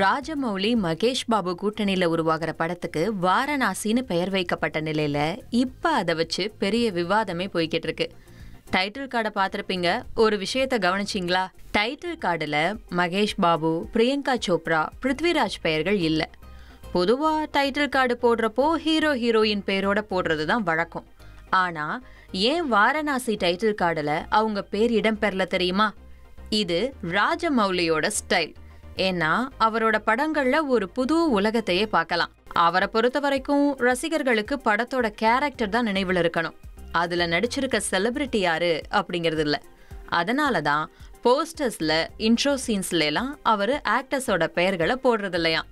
ராஜமௌலி மகேஷ் பாபு கூட்டணியில உருவாகிற படத்துக்கு வாரணாசின்னு பெயர் வைக்கப்பட்ட நிலையில இப்ப அதை வச்சு பெரிய விவாதமே போய்கிட்டு இருக்கு. டைட்டில் கார்டை பார்த்திருப்பீங்க. ஒரு விஷயத்த கவனிச்சிங்களா? டைட்டில் கார்டுல மகேஷ் பாபு, பிரியங்கா சோப்ரா, பிருத்விராஜ் பெயர்கள் இல்ல. பொதுவா டைட்டில் கார்டு போடுறப்போ ஹீரோ ஹீரோயின் பெயரோட போடுறது தான் வழக்கம். ஆனா ஏன் வாரணாசி டைட்டில் கார்டுல அவங்க பேர் இடம்பெறல தெரியுமா? இது ராஜமௌலியோட ஸ்டைல். ஏன்னா அவரோட படங்கள்ல ஒரு புது உலகத்தையே பார்க்கலாம். அவரை பொறுத்த வரைக்கும் ரசிகர்களுக்கு படத்தோட கேரக்டர் தான் நினைவுல இருக்கணும். அதுல நடிச்சிருக்க செலிபிரிட்டி யாரு அப்படிங்கிறது இல்ல. அதனாலதான் போஸ்டர்ஸ்ல, இன்ட்ரோ சீன்ஸ்ல எல்லாம் அவரு ஆக்டர்ஸோட பெயர்களை போடுறது இல்லையா.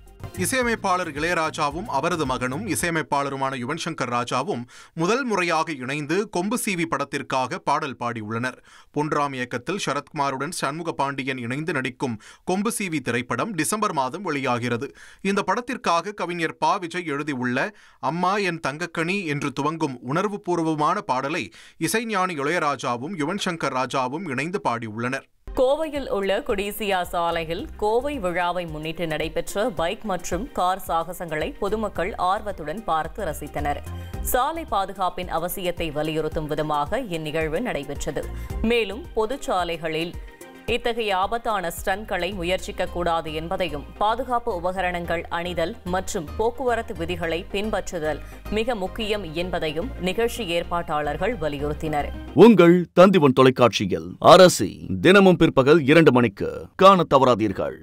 இசையமைப்பாளர் இளையராஜாவும் அவரது மகனும் இசையமைப்பாளருமான யுவன் சங்கர் ராஜாவும் முதல் முறையாக இணைந்து கொம்பு சீவி படத்திற்காக பாடல் பாடியுள்ளனர். பொன்ராம் இயக்கத்தில் சரத்குமாருடன் சண்முக பாண்டியன் இணைந்து நடிக்கும் கொம்பு சீவி திரைப்படம் டிசம்பர் மாதம் வெளியாகிறது. இந்த படத்திற்காக கவிஞர் பா. விஜய் எழுதியுள்ள அம்மா என் தங்கக்கனி என்று துவங்கும் உணர்வுபூர்வமான பாடலை இசைஞானி இளையராஜாவும் யுவன் சங்கர் ராஜாவும் இணைந்து பாடியுள்ளனர். கோவையில் உள்ள கொடிசியா சாலையில் கோவை விழாவை முன்னிட்டு நடைபெற்ற பைக் மற்றும் கார் சாகசங்களை பொதுமக்கள் ஆர்வத்துடன் பார்த்து ரசித்தனர். சாலை பாதுகாப்பின் அவசியத்தை வலியுறுத்தும் விதமாக இந்நிகழ்வு நடைபெற்றது. மேலும் பொதுச்சாலைகளில் இத்தகைய ஆபத்தான ஸ்டன்ட்களை முயற்சிக்கக்கூடாது என்பதையும், பாதுகாப்பு உபகரணங்கள் அணிதல் மற்றும் போக்குவரத்து விதிகளை பின்பற்றுதல் மிக முக்கியம் என்பதையும் நிகழ்ச்சி ஏற்பாட்டாளர்கள் வலியுறுத்தினர். உங்கள் தந்திவன் தொலைக்காட்சியில் அரசி தினமும் பிற்பகல் 2 மணிக்கு காண தவறாதீர்கள்.